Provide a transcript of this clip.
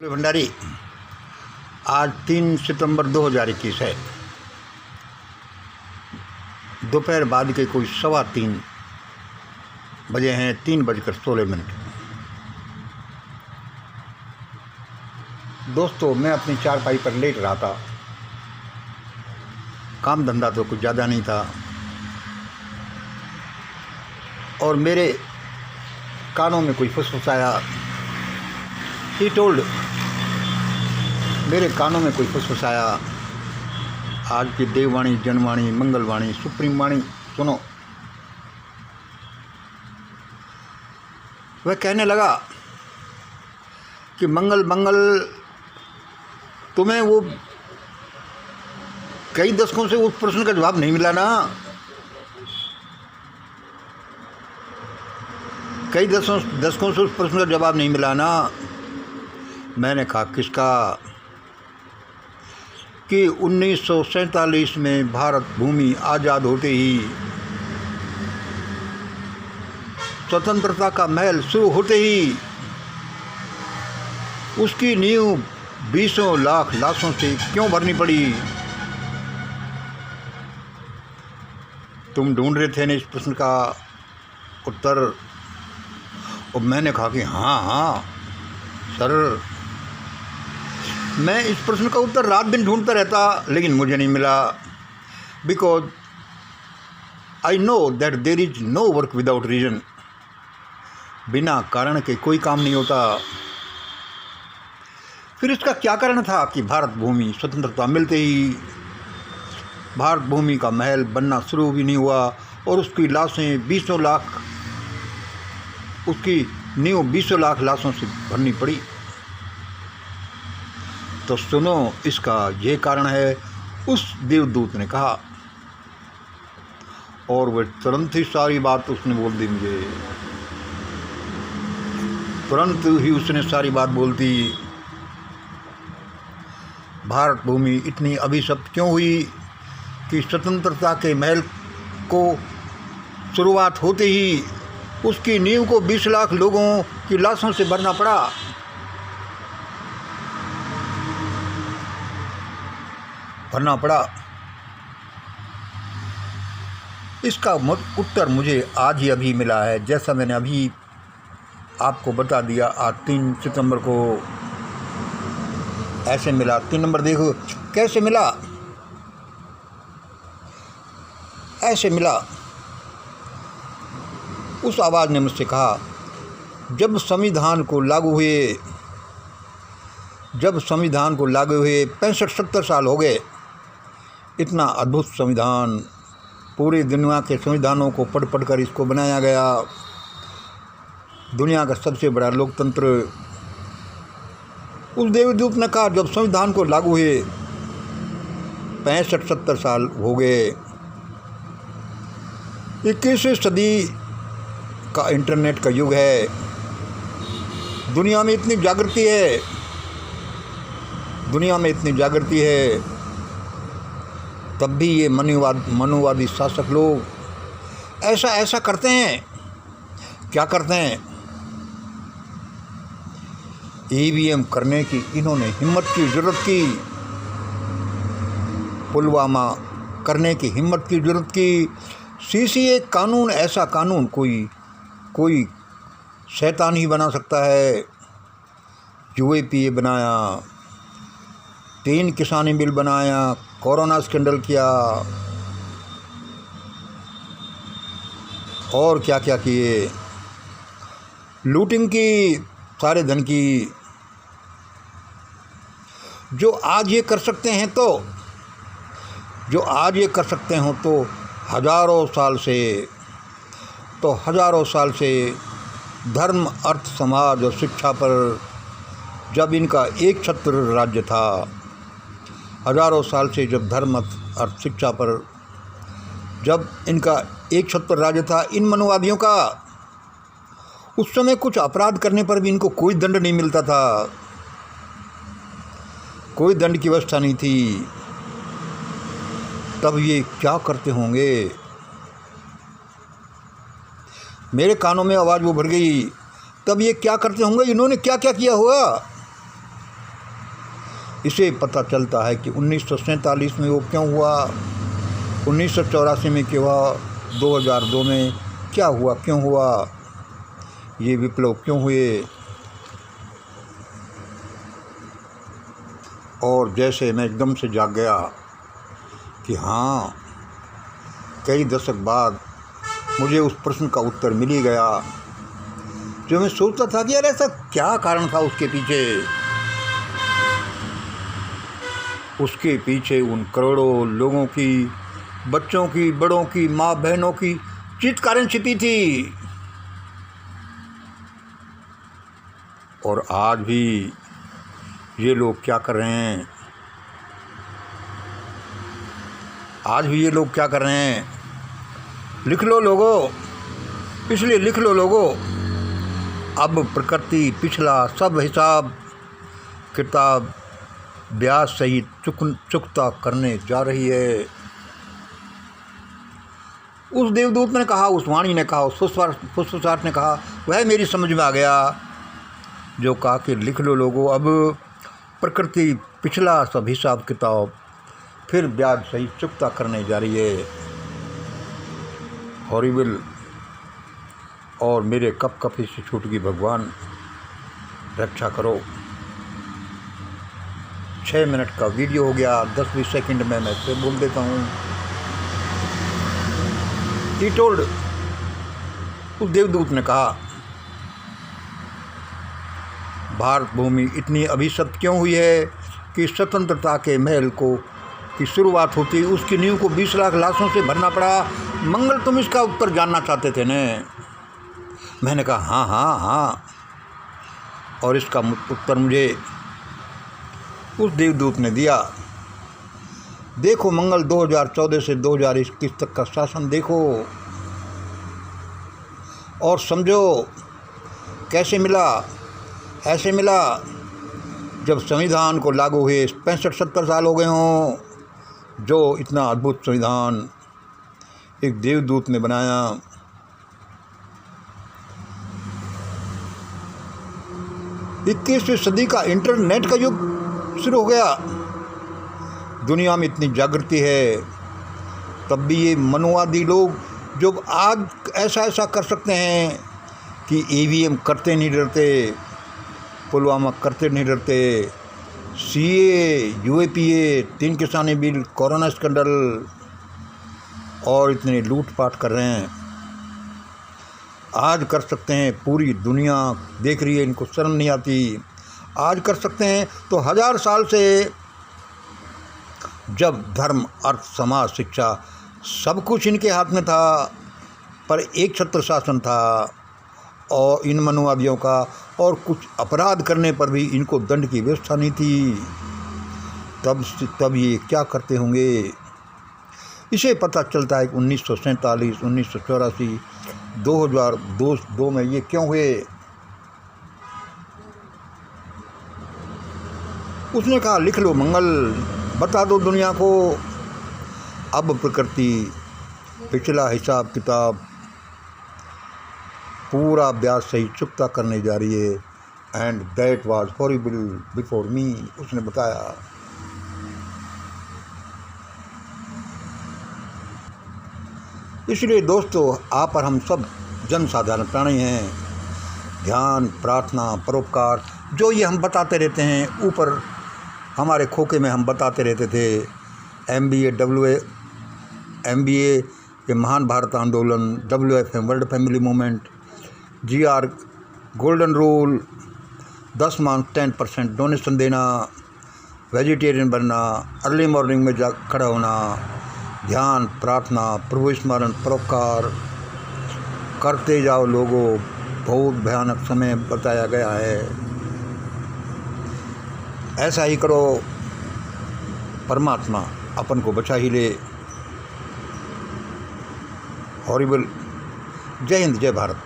भंडारी। आज 3 सितंबर 2021 है। दोपहर बाद के कोई 3:15 बजे हैं। 3:16। दोस्तों, मैं अपनी चारपाई पर लेट रहा था। काम धंधा तो कुछ ज़्यादा नहीं था और मेरे कानों में कोई फुसफुसाया। ही टोल्ड, मेरे कानों में कोई फुसफुसाया, आज की देववाणी, जनवाणी, मंगलवाणी, सुप्रीम वाणी सुनो। वह कहने लगा कि मंगल मंगल, तुम्हें वो कई दशकों से उस प्रश्न का जवाब नहीं मिला ना। कई दशकों से उस प्रश्न का जवाब नहीं मिला ना। मैंने कहा किसका? कि 1947 में भारत भूमि आज़ाद होते ही, स्वतंत्रता का महल शुरू होते ही, उसकी नींव 20 लाख लाशों से क्यों भरनी पड़ी? तुम ढूंढ रहे थे ना इस प्रश्न का उत्तर। और मैंने कहा कि हाँ सर, मैं इस प्रश्न का उत्तर रात दिन ढूंढता रहता, लेकिन मुझे नहीं मिला। Because I know that there is no work without reason. बिना कारण के कोई काम नहीं होता। फिर इसका क्या कारण था कि भारत भूमि स्वतंत्रता मिलते ही भारत भूमि का महल बनना शुरू भी नहीं हुआ और उसकी लाशें 20 लाख, उसकी नींव 20 लाख लाशों से भरनी पड़ी। तो सुनो, इसका ये कारण है, उस देवदूत ने कहा। और वह तुरंत ही सारी बात उसने बोल दी मुझे। तुरंत ही उसने सारी बात बोल दी। भारत भूमि इतनी अभिशप्त क्यों हुई कि स्वतंत्रता के महल को शुरुआत होते ही उसकी नींव को 20 लाख लोगों की लाशों से भरना पड़ा। इसका उत्तर मुझे आज ही अभी मिला है, जैसा मैंने अभी आपको बता दिया। आज 3 सितंबर को ऐसे मिला। 3 नंबर देखो कैसे मिला। ऐसे मिला। उस आवाज़ ने मुझसे कहा, जब संविधान को लागू हुए 65-70 साल हो गए। इतना अद्भुत संविधान, पूरी दुनिया के संविधानों को पढ़ कर इसको बनाया गया। दुनिया का सबसे बड़ा लोकतंत्र। उस देवदूत ने कहा, जब संविधान को लागू हुए 65-70 साल हो गए। 21वीं सदी का इंटरनेट का युग है। दुनिया में इतनी जागृति है, तब भी ये मनुवादी शासक लोग ऐसा करते हैं। क्या करते हैं? ईवीएम करने की इन्होंने हिम्मत की ज़रूरत की। पुलवामा करने की हिम्मत की ज़रूरत की। सीसीए कानून, ऐसा कानून कोई शैतान ही बना सकता है। यूएपीए बनाया, 3 किसानी बिल बनाया, कोरोना स्कैंडल किया, और क्या क्या किए। लूटिंग की सारे धन की। जो आज ये कर सकते हैं तो हजारों साल से धर्म, अर्थ, समाज और शिक्षा पर जब इनका एक छत्र राज्य था, हजारों साल से जब धर्म, अर्थ, शिक्षा पर जब इनका एक छत्र राज्य था इन मनुवादियों का, उस समय कुछ अपराध करने पर भी इनको कोई दंड नहीं मिलता था। कोई दंड की व्यवस्था नहीं थी। तब ये क्या करते होंगे? मेरे कानों में आवाज़ वो भर गई। तब ये क्या करते होंगे? इन्होंने क्या क्या किया होगा? इसे पता चलता है कि 1947 में वो क्यों हुआ, 1984 में क्यों हुआ, 2002 में क्या हुआ, क्यों हुआ, ये विप्लव क्यों हुए। और जैसे मैं एकदम से जाग गया कि हाँ, कई दशक बाद मुझे उस प्रश्न का उत्तर मिल ही गया जो मैं सोचता था कि यार ऐसा क्या कारण था उसके पीछे। उसके पीछे उन करोड़ों लोगों की, बच्चों की, बड़ों की, माँ बहनों की चित्कारें छिपी थी। और आज भी ये लोग क्या कर रहे हैं, आज भी ये लोग क्या कर रहे हैं। लिख लो लोगों, इसलिए लिख लो लोगों, अब प्रकृति पिछला सब हिसाब किताब ब्याज सहित चुकता करने जा रही है। उस देवदूत ने कहा, उस वाणी ने कहा, उस फुसफुसाहट ने कहा, वह मेरी समझ में आ गया जो कहा कि लिख लो लोगों, अब प्रकृति पिछला सब हिसाब किताब फिर ब्याज सहित चुकता करने जा रही है। हॉरिबल। और मेरे कप कप से छूट गई, भगवान रक्षा करो। 6 मिनट का वीडियो हो गया, 10-20 सेकंड में मैं फिर बोल देता हूँ। ही टोल्ड, उस देवदूत ने कहा, भारत भूमि इतनी अभिशप्त क्यों हुई है कि स्वतंत्रता के महल को की शुरुआत होती उसकी नींव को 20 लाख लाशों से भरना पड़ा। मंगल, तुम इसका उत्तर जानना चाहते थे ने? मैंने कहा हाँ हाँ हाँ। और इसका उत्तर मुझे उस देवदूत ने दिया। देखो मंगल, 2014 से 2021 तक का शासन देखो और समझो कैसे मिला। ऐसे मिला जब संविधान को लागू हुए 65-70 साल हो गए हों, जो इतना अद्भुत संविधान एक देवदूत ने बनाया। 21वीं सदी का इंटरनेट का युग शुरू हो गया। दुनिया में इतनी जागृति है, तब भी ये मनोवादी लोग जो आज ऐसा कर सकते हैं कि ईवीएम करते नहीं डरते, पुलवामा करते नहीं डरते, सीए, यूएपीए, 3 किसानी बिल, कोरोना स्कैंडल और इतने लूटपाट कर रहे हैं, आज कर सकते हैं। पूरी दुनिया देख रही है, इनको शर्म नहीं आती। आज कर सकते हैं तो 1000 साल से, जब धर्म, अर्थ, समाज, शिक्षा सब कुछ इनके हाथ में था, पर एक छत्र शासन था और इन मनोवादियों का, और कुछ अपराध करने पर भी इनको दंड की व्यवस्था नहीं थी। तब ये क्या करते होंगे। इसे पता चलता है कि 1947, 1984, 2002 में ये क्यों हुए। उसने कहा लिख लो मंगल, बता दो दुनिया को, अब प्रकृति पिछला हिसाब किताब पूरा ब्याज सही चुकता करने जा रही है। And that was horrible before me, उसने बताया। इसलिए दोस्तों, आप और हम सब जनसाधारण प्राणी हैं। ध्यान, प्रार्थना, परोपकार, जो ये हम बताते रहते हैं, ऊपर हमारे खोखे में हम बताते रहते थे। MBA के महान भारत आंदोलन, WFM world family movement, GR golden rule, 10 month 10% donation देना, वेजिटेरियन बनना, अर्ली मॉर्निंग में जा खड़ा होना, ध्यान, प्रार्थना, प्रभु स्मरण, परोपकार करते जाओ लोगों। बहुत भयानक समय बताया गया है, ऐसा ही करो, परमात्मा अपन को बचा ही ले। हॉरिबल। जय हिंद, जय भारत।